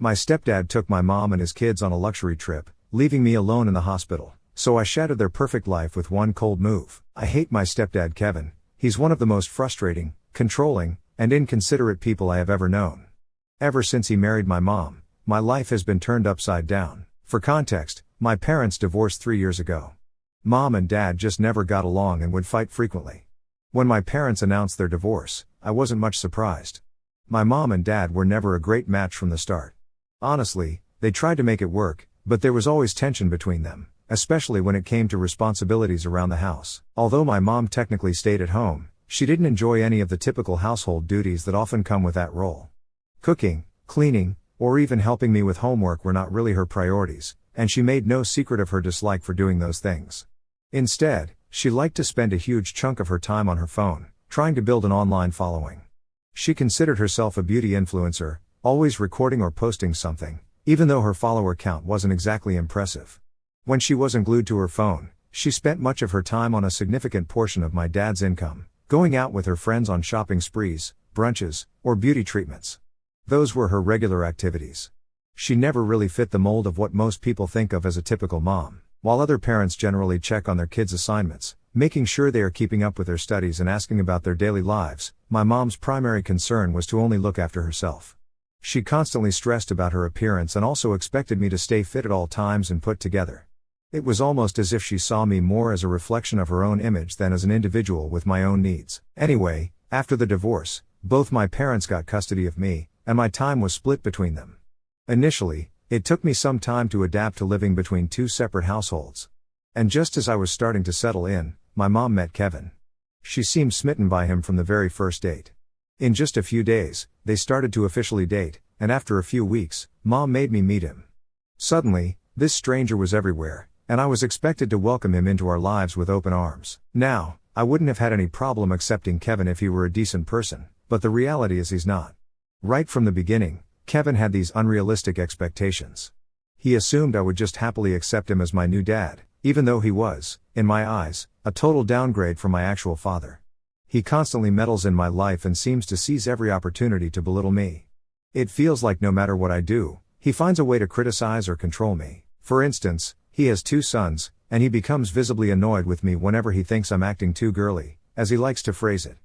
My stepdad took my mom and his kids on a luxury trip, leaving me alone in the hospital, so I shattered their perfect life with one cold move. I hate my stepdad Kevin. He's one of the most frustrating, controlling, and inconsiderate people I have ever known. Ever since he married my mom, my life has been turned upside down. For context, my parents divorced 3 years ago. Mom and dad just never got along and would fight frequently. When my parents announced their divorce, I wasn't much surprised. My mom and dad were never a great match from the start. Honestly, they tried to make it work, but there was always tension between them, especially when it came to responsibilities around the house. Although my mom technically stayed at home, she didn't enjoy any of the typical household duties that often come with that role. Cooking, cleaning, or even helping me with homework were not really her priorities, and she made no secret of her dislike for doing those things. Instead, she liked to spend a huge chunk of her time on her phone, trying to build an online following. She considered herself a beauty influencer, always recording or posting something, even though her follower count wasn't exactly impressive. When she wasn't glued to her phone, she spent much of her time on a significant portion of my dad's income, going out with her friends on shopping sprees, brunches, or beauty treatments. Those were her regular activities. She never really fit the mold of what most people think of as a typical mom. While other parents generally check on their kids' assignments, making sure they are keeping up with their studies and asking about their daily lives, my mom's primary concern was to only look after herself. She constantly stressed about her appearance and also expected me to stay fit at all times and put together. It was almost as if she saw me more as a reflection of her own image than as an individual with my own needs. Anyway, after the divorce, both my parents got custody of me, and my time was split between them. Initially, it took me some time to adapt to living between two separate households. And just as I was starting to settle in, my mom met Kevin. She seemed smitten by him from the very first date. In just a few days, they started to officially date, and after a few weeks, Mom made me meet him. Suddenly, this stranger was everywhere, and I was expected to welcome him into our lives with open arms. Now, I wouldn't have had any problem accepting Kevin if he were a decent person, but the reality is he's not. Right from the beginning, Kevin had these unrealistic expectations. He assumed I would just happily accept him as my new dad, even though he was, in my eyes, a total downgrade from my actual father. He constantly meddles in my life and seems to seize every opportunity to belittle me. It feels like no matter what I do, he finds a way to criticize or control me. For instance, he has 2 sons, and he becomes visibly annoyed with me whenever he thinks I'm acting too girly, as he likes to phrase it.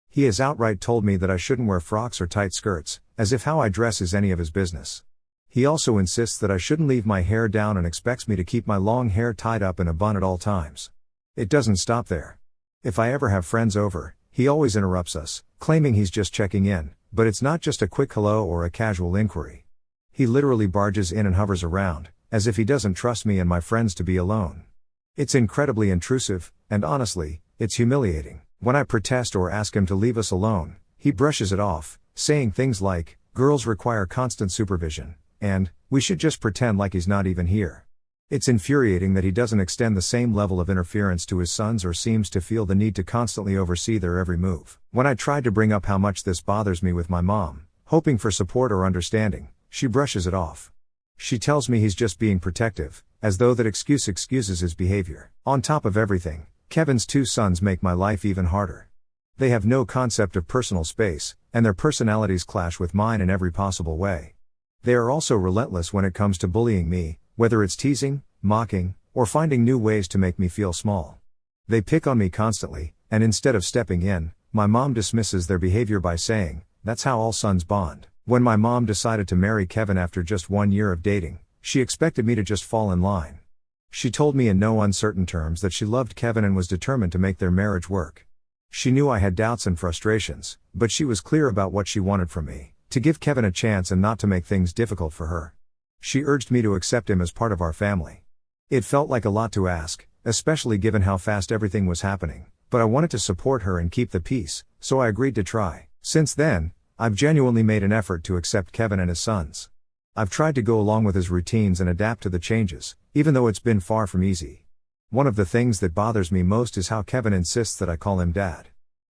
He has outright told me that I shouldn't wear frocks or tight skirts, as if how I dress is any of his business. He also insists that I shouldn't leave my hair down and expects me to keep my long hair tied up in a bun at all times. It doesn't stop there. If I ever have friends over, he always interrupts us, claiming he's just checking in, but it's not just a quick hello or a casual inquiry. He literally barges in and hovers around, as if he doesn't trust me and my friends to be alone. It's incredibly intrusive, and honestly, it's humiliating. When I protest or ask him to leave us alone, he brushes it off, saying things like, "Girls require constant supervision," and, "We should just pretend like he's not even here." It's infuriating that he doesn't extend the same level of interference to his sons or seems to feel the need to constantly oversee their every move. When I tried to bring up how much this bothers me with my mom, hoping for support or understanding, she brushes it off. She tells me he's just being protective, as though that excuse excuses his behavior. On top of everything, Kevin's 2 sons make my life even harder. They have no concept of personal space, and their personalities clash with mine in every possible way. They are also relentless when it comes to bullying me, whether it's teasing, mocking, or finding new ways to make me feel small. They pick on me constantly, and instead of stepping in, my mom dismisses their behavior by saying, "That's how all sons bond." When my mom decided to marry Kevin after just 1 year of dating, she expected me to just fall in line. She told me in no uncertain terms that she loved Kevin and was determined to make their marriage work. She knew I had doubts and frustrations, but she was clear about what she wanted from me, to give Kevin a chance and not to make things difficult for her. She urged me to accept him as part of our family. It felt like a lot to ask, especially given how fast everything was happening, but I wanted to support her and keep the peace, so I agreed to try. Since then, I've genuinely made an effort to accept Kevin and his sons. I've tried to go along with his routines and adapt to the changes, even though it's been far from easy. One of the things that bothers me most is how Kevin insists that I call him Dad.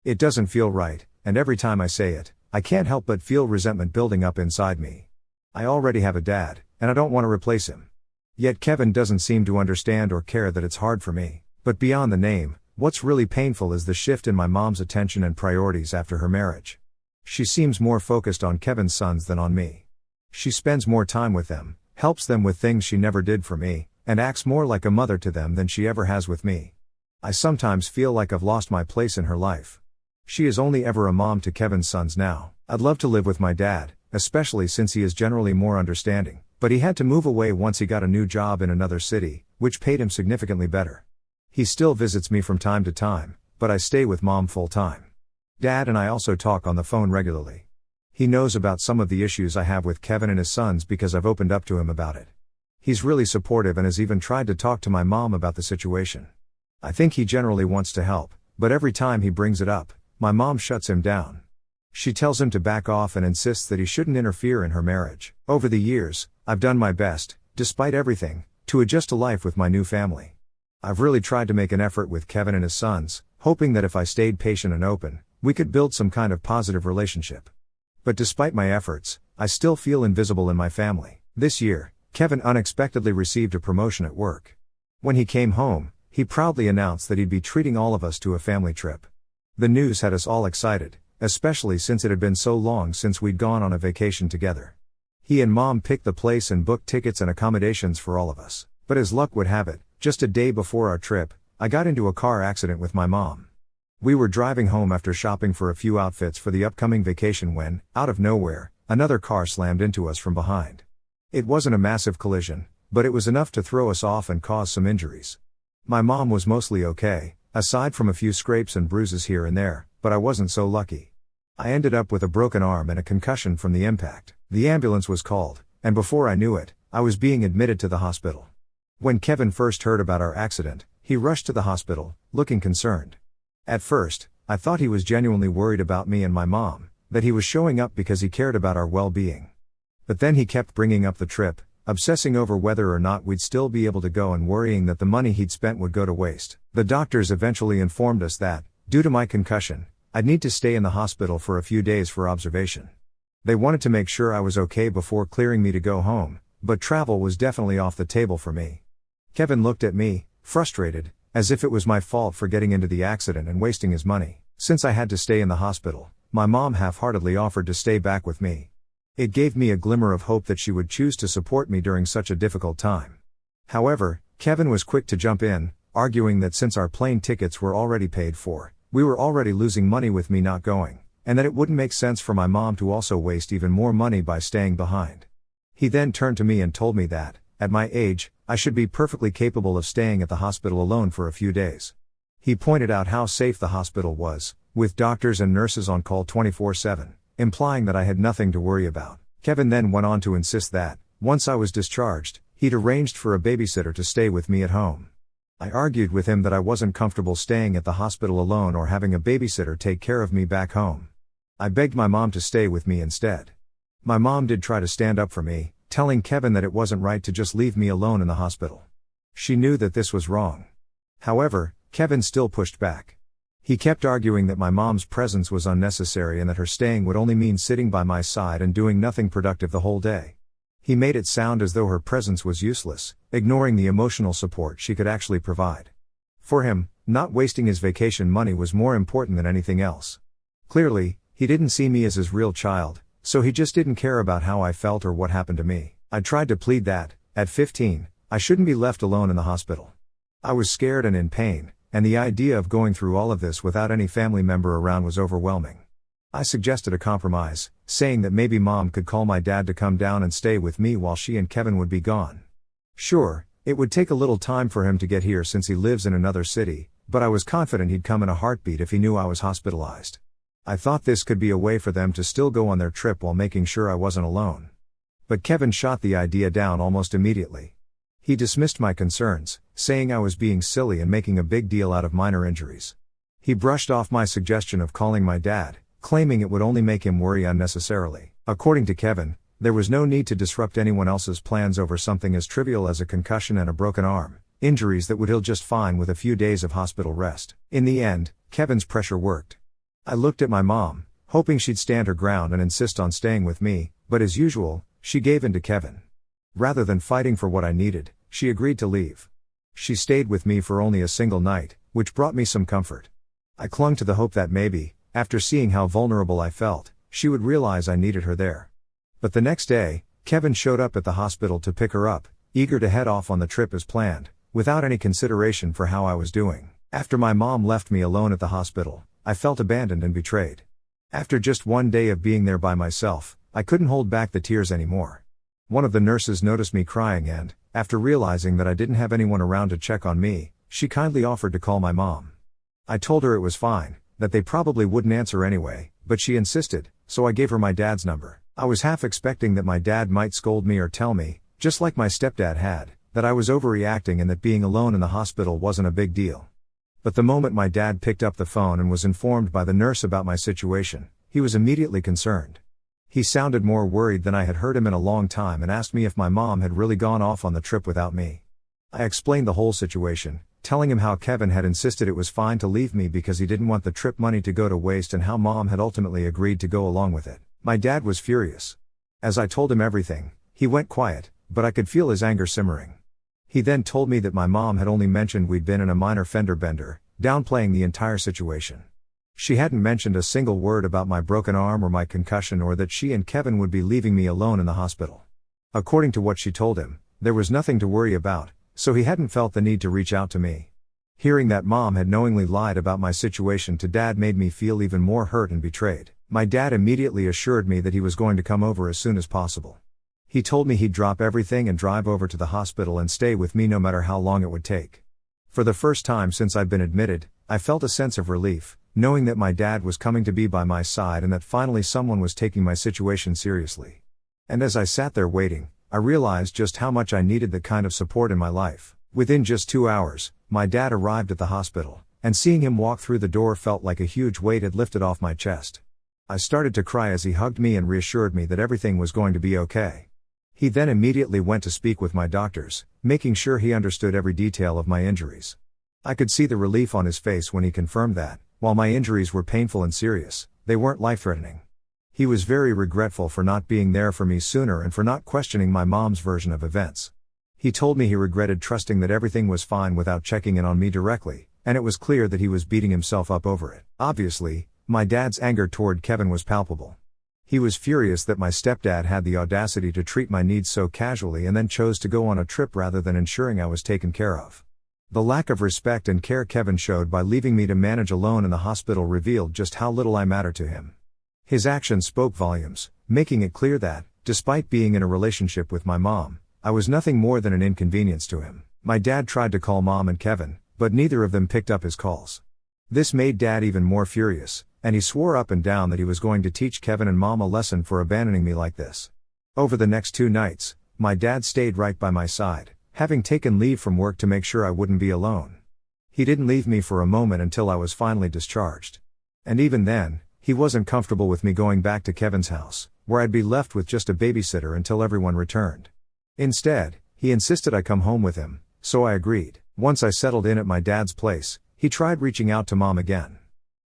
It doesn't feel right, and every time I say it, I can't help but feel resentment building up inside me. I already have a dad, and I don't want to replace him. Yet Kevin doesn't seem to understand or care that it's hard for me. But beyond the name, what's really painful is the shift in my mom's attention and priorities after her marriage. She seems more focused on Kevin's sons than on me. She spends more time with them, helps them with things she never did for me, and acts more like a mother to them than she ever has with me. I sometimes feel like I've lost my place in her life. She is only ever a mom to Kevin's sons now. I'd love to live with my dad, especially since he is generally more understanding, but he had to move away once he got a new job in another city, which paid him significantly better. He still visits me from time to time, but I stay with mom full time. Dad and I also talk on the phone regularly. He knows about some of the issues I have with Kevin and his sons because I've opened up to him about it. He's really supportive and has even tried to talk to my mom about the situation. I think he generally wants to help, but every time he brings it up, my mom shuts him down. She tells him to back off and insists that he shouldn't interfere in her marriage. Over the years, I've done my best, despite everything, to adjust to life with my new family. I've really tried to make an effort with Kevin and his sons, hoping that if I stayed patient and open, we could build some kind of positive relationship. But despite my efforts, I still feel invisible in my family. This year, Kevin unexpectedly received a promotion at work. When he came home, he proudly announced that he'd be treating all of us to a family trip. The news had us all excited, especially since it had been so long since we'd gone on a vacation together. He and mom picked the place and booked tickets and accommodations for all of us. But as luck would have it, just a day before our trip, I got into a car accident with my mom. We were driving home after shopping for a few outfits for the upcoming vacation when, out of nowhere, another car slammed into us from behind. It wasn't a massive collision, but it was enough to throw us off and cause some injuries. My mom was mostly okay, aside from a few scrapes and bruises here and there, but I wasn't so lucky. I ended up with a broken arm and a concussion from the impact. The ambulance was called, and before I knew it, I was being admitted to the hospital. When Kevin first heard about our accident, he rushed to the hospital, looking concerned. At first, I thought he was genuinely worried about me and my mom, that he was showing up because he cared about our well-being. But then he kept bringing up the trip, obsessing over whether or not we'd still be able to go and worrying that the money he'd spent would go to waste. The doctors eventually informed us that, due to my concussion, I'd need to stay in the hospital for a few days for observation. They wanted to make sure I was okay before clearing me to go home, but travel was definitely off the table for me. Kevin looked at me, frustrated, as if it was my fault for getting into the accident and wasting his money. Since I had to stay in the hospital, my mom half-heartedly offered to stay back with me. It gave me a glimmer of hope that she would choose to support me during such a difficult time. However, Kevin was quick to jump in, arguing that since our plane tickets were already paid for, we were already losing money with me not going, and that it wouldn't make sense for my mom to also waste even more money by staying behind. He then turned to me and told me that, at my age, I should be perfectly capable of staying at the hospital alone for a few days. He pointed out how safe the hospital was, with doctors and nurses on call 24/7, implying that I had nothing to worry about. Kevin then went on to insist that, once I was discharged, he'd arranged for a babysitter to stay with me at home. I argued with him that I wasn't comfortable staying at the hospital alone or having a babysitter take care of me back home. I begged my mom to stay with me instead. My mom did try to stand up for me, telling Kevin that it wasn't right to just leave me alone in the hospital. She knew that this was wrong. However, Kevin still pushed back. He kept arguing that my mom's presence was unnecessary and that her staying would only mean sitting by my side and doing nothing productive the whole day. He made it sound as though her presence was useless, ignoring the emotional support she could actually provide. For him, not wasting his vacation money was more important than anything else. Clearly, he didn't see me as his real child, so he just didn't care about how I felt or what happened to me. I tried to plead that, at 15, I shouldn't be left alone in the hospital. I was scared and in pain, and the idea of going through all of this without any family member around was overwhelming. I suggested a compromise, saying that maybe mom could call my dad to come down and stay with me while she and Kevin would be gone. Sure, it would take a little time for him to get here since he lives in another city, but I was confident he'd come in a heartbeat if he knew I was hospitalized. I thought this could be a way for them to still go on their trip while making sure I wasn't alone. But Kevin shot the idea down almost immediately. He dismissed my concerns, saying I was being silly and making a big deal out of minor injuries. He brushed off my suggestion of calling my dad, claiming it would only make him worry unnecessarily. According to Kevin, there was no need to disrupt anyone else's plans over something as trivial as a concussion and a broken arm, injuries that would heal just fine with a few days of hospital rest. In the end, Kevin's pressure worked. I looked at my mom, hoping she'd stand her ground and insist on staying with me, but as usual, she gave in to Kevin. Rather than fighting for what I needed, she agreed to leave. She stayed with me for only a single night, which brought me some comfort. I clung to the hope that maybe, after seeing how vulnerable I felt, she would realize I needed her there. But the next day, Kevin showed up at the hospital to pick her up, eager to head off on the trip as planned, without any consideration for how I was doing. After my mom left me alone at the hospital, I felt abandoned and betrayed. After just one day of being there by myself, I couldn't hold back the tears anymore. One of the nurses noticed me crying and, after realizing that I didn't have anyone around to check on me, she kindly offered to call my mom. I told her it was fine, that they probably wouldn't answer anyway, but she insisted, so I gave her my dad's number. I was half expecting that my dad might scold me or tell me, just like my stepdad had, that I was overreacting and that being alone in the hospital wasn't a big deal. But the moment my dad picked up the phone and was informed by the nurse about my situation, he was immediately concerned. He sounded more worried than I had heard him in a long time and asked me if my mom had really gone off on the trip without me. I explained the whole situation, telling him how Kevin had insisted it was fine to leave me because he didn't want the trip money to go to waste and how mom had ultimately agreed to go along with it. My dad was furious. As I told him everything, he went quiet, but I could feel his anger simmering. He then told me that my mom had only mentioned we'd been in a minor fender bender, downplaying the entire situation. She hadn't mentioned a single word about my broken arm or my concussion or that she and Kevin would be leaving me alone in the hospital. According to what she told him, there was nothing to worry about, so he hadn't felt the need to reach out to me. Hearing that mom had knowingly lied about my situation to dad made me feel even more hurt and betrayed. My dad immediately assured me that he was going to come over as soon as possible. He told me he'd drop everything and drive over to the hospital and stay with me no matter how long it would take. For the first time since I'd been admitted, I felt a sense of relief, knowing that my dad was coming to be by my side and that finally someone was taking my situation seriously. And as I sat there waiting, I realized just how much I needed that kind of support in my life. Within just 2 hours, my dad arrived at the hospital, and seeing him walk through the door felt like a huge weight had lifted off my chest. I started to cry as he hugged me and reassured me that everything was going to be okay. He then immediately went to speak with my doctors, making sure he understood every detail of my injuries. I could see the relief on his face when he confirmed that, while my injuries were painful and serious, they weren't life-threatening. He was very regretful for not being there for me sooner and for not questioning my mom's version of events. He told me he regretted trusting that everything was fine without checking in on me directly, and it was clear that he was beating himself up over it. Obviously, my dad's anger toward Kevin was palpable. He was furious that my stepdad had the audacity to treat my needs so casually and then chose to go on a trip rather than ensuring I was taken care of. The lack of respect and care Kevin showed by leaving me to manage alone in the hospital revealed just how little I mattered to him. His actions spoke volumes, making it clear that, despite being in a relationship with my mom, I was nothing more than an inconvenience to him. My dad tried to call mom and Kevin, but neither of them picked up his calls. This made dad even more furious, and he swore up and down that he was going to teach Kevin and mom a lesson for abandoning me like this. Over the next 2 nights, my dad stayed right by my side, having taken leave from work to make sure I wouldn't be alone. He didn't leave me for a moment until I was finally discharged. And even then, he wasn't comfortable with me going back to Kevin's house, where I'd be left with just a babysitter until everyone returned. Instead, he insisted I come home with him, so I agreed. Once I settled in at my dad's place, he tried reaching out to mom again.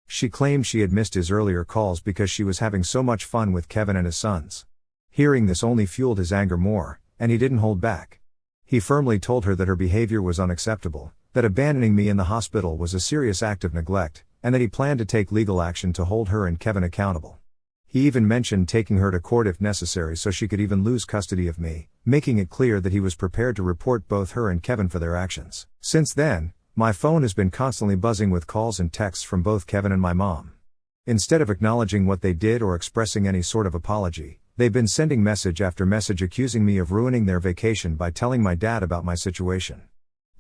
She claimed she had missed his earlier calls because she was having so much fun with Kevin and his sons. Hearing this only fueled his anger more, and he didn't hold back. He firmly told her that her behavior was unacceptable, that abandoning me in the hospital was a serious act of neglect, and that he planned to take legal action to hold her and Kevin accountable. He even mentioned taking her to court if necessary so she could even lose custody of me, making it clear that he was prepared to report both her and Kevin for their actions. Since then, my phone has been constantly buzzing with calls and texts from both Kevin and my mom. Instead of acknowledging what they did or expressing any sort of apology, they've been sending message after message accusing me of ruining their vacation by telling my dad about my situation.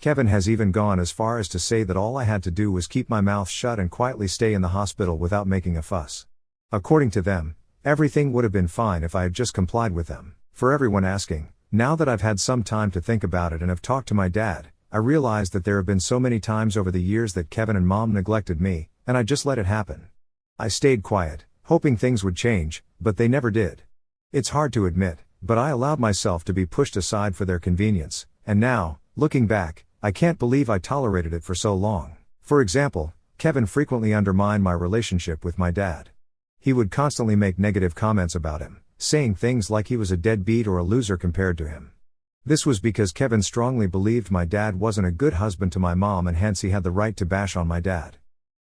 Kevin has even gone as far as to say that all I had to do was keep my mouth shut and quietly stay in the hospital without making a fuss. According to them, everything would have been fine if I had just complied with them. For everyone asking, now that I've had some time to think about it and have talked to my dad, I realized that there have been so many times over the years that Kevin and mom neglected me, and I just let it happen. I stayed quiet, hoping things would change, but they never did. It's hard to admit, but I allowed myself to be pushed aside for their convenience, and now, looking back, I can't believe I tolerated it for so long. For example, Kevin frequently undermined my relationship with my dad. He would constantly make negative comments about him, saying things like he was a deadbeat or a loser compared to him. This was because Kevin strongly believed my dad wasn't a good husband to my mom and hence he had the right to bash on my dad.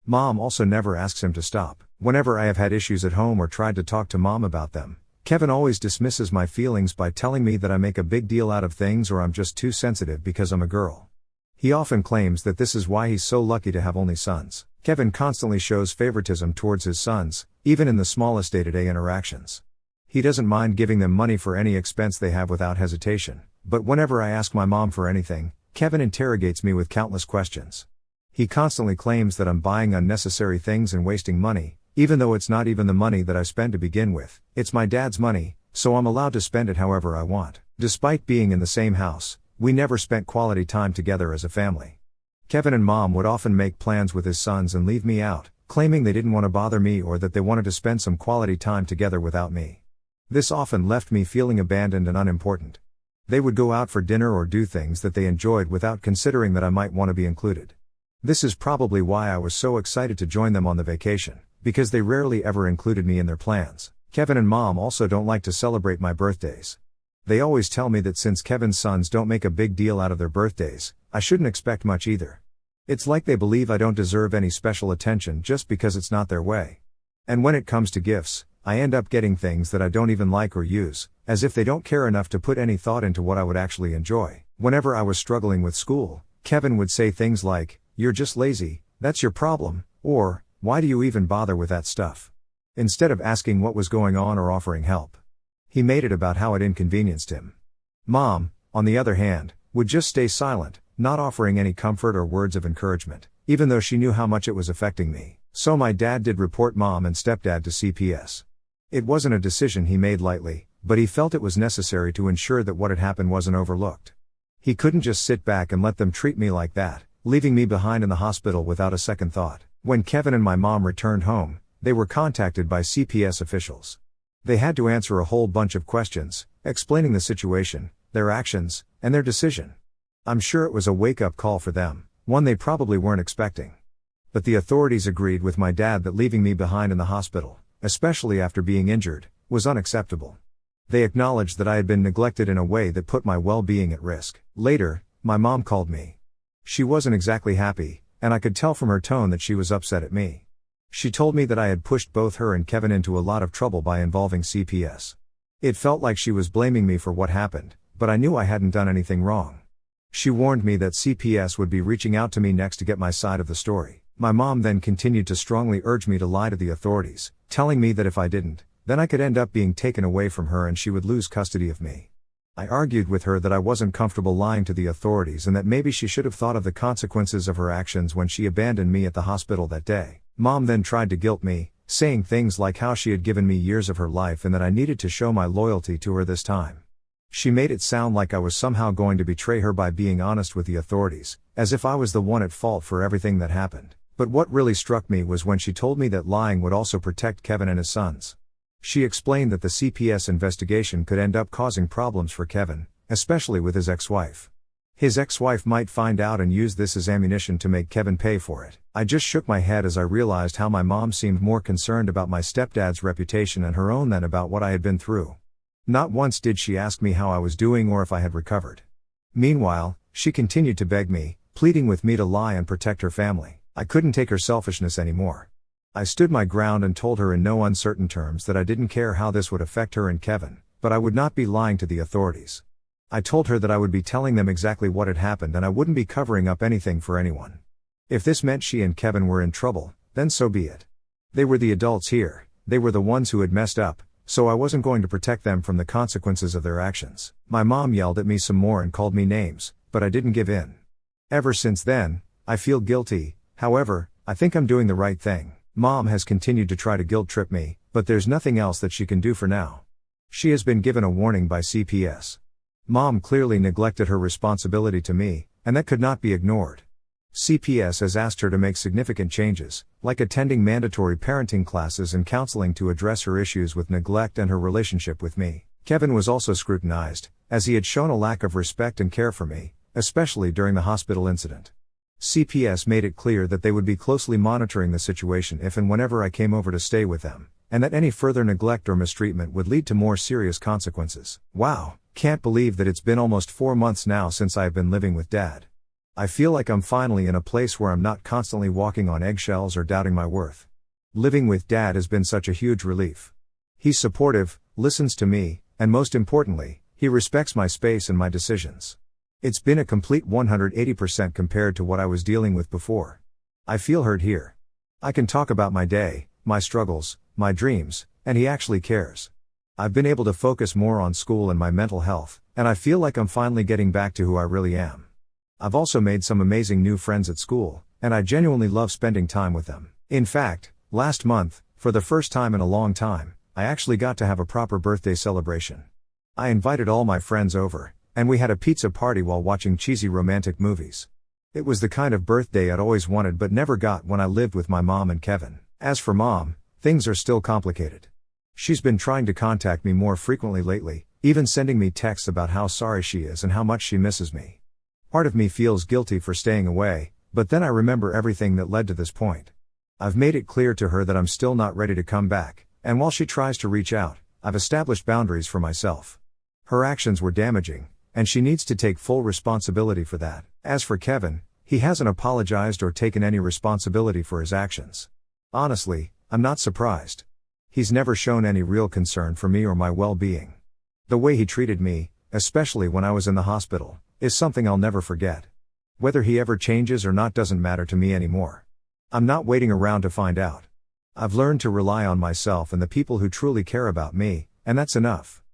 Mom also never asks him to stop. Whenever I have had issues at home or tried to talk to mom about them, Kevin always dismisses my feelings by telling me that I make a big deal out of things or I'm just too sensitive because I'm a girl. He often claims that this is why he's so lucky to have only sons. Kevin constantly shows favoritism towards his sons, even in the smallest day-to-day interactions. He doesn't mind giving them money for any expense they have without hesitation, but whenever I ask my mom for anything, Kevin interrogates me with countless questions. He constantly claims that I'm buying unnecessary things and wasting money, even though it's not even the money that I spend to begin with. It's my dad's money, so I'm allowed to spend it however I want. Despite being in the same house, we never spent quality time together as a family. Kevin and mom would often make plans with his sons and leave me out, claiming they didn't want to bother me or that they wanted to spend some quality time together without me. This often left me feeling abandoned and unimportant. They would go out for dinner or do things that they enjoyed without considering that I might want to be included. This is probably why I was so excited to join them on the vacation, because they rarely ever included me in their plans. Kevin and mom also don't like to celebrate my birthdays. They always tell me that since Kevin's sons don't make a big deal out of their birthdays, I shouldn't expect much either. It's like they believe I don't deserve any special attention just because it's not their way. And when it comes to gifts, I end up getting things that I don't even like or use, as if they don't care enough to put any thought into what I would actually enjoy. Whenever I was struggling with school, Kevin would say things like, "You're just lazy, that's your problem," or, "Why do you even bother with that stuff?" instead of asking what was going on or offering help. He made it about how it inconvenienced him. Mom, on the other hand, would just stay silent, not offering any comfort or words of encouragement, even though she knew how much it was affecting me. So my dad did report mom and stepdad to CPS. It wasn't a decision he made lightly, but he felt it was necessary to ensure that what had happened wasn't overlooked. He couldn't just sit back and let them treat me like that, leaving me behind in the hospital without a second thought. When Kevin and my mom returned home, they were contacted by CPS officials. They had to answer a whole bunch of questions, explaining the situation, their actions, and their decision. I'm sure it was a wake-up call for them, one they probably weren't expecting. But the authorities agreed with my dad that leaving me behind in the hospital, especially after being injured, was unacceptable. They acknowledged that I had been neglected in a way that put my well-being at risk. Later, my mom called me. She wasn't exactly happy, and I could tell from her tone that she was upset at me. She told me that I had pushed both her and Kevin into a lot of trouble by involving CPS. It felt like she was blaming me for what happened, but I knew I hadn't done anything wrong. She warned me that CPS would be reaching out to me next to get my side of the story. My mom then continued to strongly urge me to lie to the authorities, telling me that if I didn't, then I could end up being taken away from her and she would lose custody of me. I argued with her that I wasn't comfortable lying to the authorities and that maybe she should have thought of the consequences of her actions when she abandoned me at the hospital that day. Mom then tried to guilt me, saying things like how she had given me years of her life and that I needed to show my loyalty to her this time. She made it sound like I was somehow going to betray her by being honest with the authorities, as if I was the one at fault for everything that happened. But what really struck me was when she told me that lying would also protect Kevin and his sons. She explained that the CPS investigation could end up causing problems for Kevin, especially with his ex-wife. His ex-wife might find out and use this as ammunition to make Kevin pay for it. I just shook my head as I realized how my mom seemed more concerned about my stepdad's reputation and her own than about what I had been through. Not once did she ask me how I was doing or if I had recovered. Meanwhile, she continued to beg me, pleading with me to lie and protect her family. I couldn't take her selfishness anymore. I stood my ground and told her in no uncertain terms that I didn't care how this would affect her and Kevin, but I would not be lying to the authorities. I told her that I would be telling them exactly what had happened and I wouldn't be covering up anything for anyone. If this meant she and Kevin were in trouble, then so be it. They were the adults here, they were the ones who had messed up, so I wasn't going to protect them from the consequences of their actions. My mom yelled at me some more and called me names, but I didn't give in. Ever since then, I feel guilty. However, I think I'm doing the right thing. Mom has continued to try to guilt trip me, but there's nothing else that she can do for now. She has been given a warning by CPS. Mom clearly neglected her responsibility to me, and that could not be ignored. CPS has asked her to make significant changes, like attending mandatory parenting classes and counseling to address her issues with neglect and her relationship with me. Kevin was also scrutinized, as he had shown a lack of respect and care for me, especially during the hospital incident. CPS made it clear that they would be closely monitoring the situation if and whenever I came over to stay with them, and that any further neglect or mistreatment would lead to more serious consequences. Wow, can't believe that it's been almost 4 months now since I have been living with Dad. I feel like I'm finally in a place where I'm not constantly walking on eggshells or doubting my worth. Living with Dad has been such a huge relief. He's supportive, listens to me, and most importantly, he respects my space and my decisions. It's been a complete 180% compared to what I was dealing with before. I feel heard here. I can talk about my day, my struggles, my dreams, and he actually cares. I've been able to focus more on school and my mental health, and I feel like I'm finally getting back to who I really am. I've also made some amazing new friends at school, and I genuinely love spending time with them. In fact, last month, for the first time in a long time, I actually got to have a proper birthday celebration. I invited all my friends over, and we had a pizza party while watching cheesy romantic movies. It was the kind of birthday I'd always wanted but never got when I lived with my mom and Kevin. As for Mom, things are still complicated. She's been trying to contact me more frequently lately, even sending me texts about how sorry she is and how much she misses me. Part of me feels guilty for staying away, but then I remember everything that led to this point. I've made it clear to her that I'm still not ready to come back, and while she tries to reach out, I've established boundaries for myself. Her actions were damaging, and she needs to take full responsibility for that. As for Kevin, he hasn't apologized or taken any responsibility for his actions. Honestly, I'm not surprised. He's never shown any real concern for me or my well-being. The way he treated me, especially when I was in the hospital, is something I'll never forget. Whether he ever changes or not doesn't matter to me anymore. I'm not waiting around to find out. I've learned to rely on myself and the people who truly care about me, and that's enough.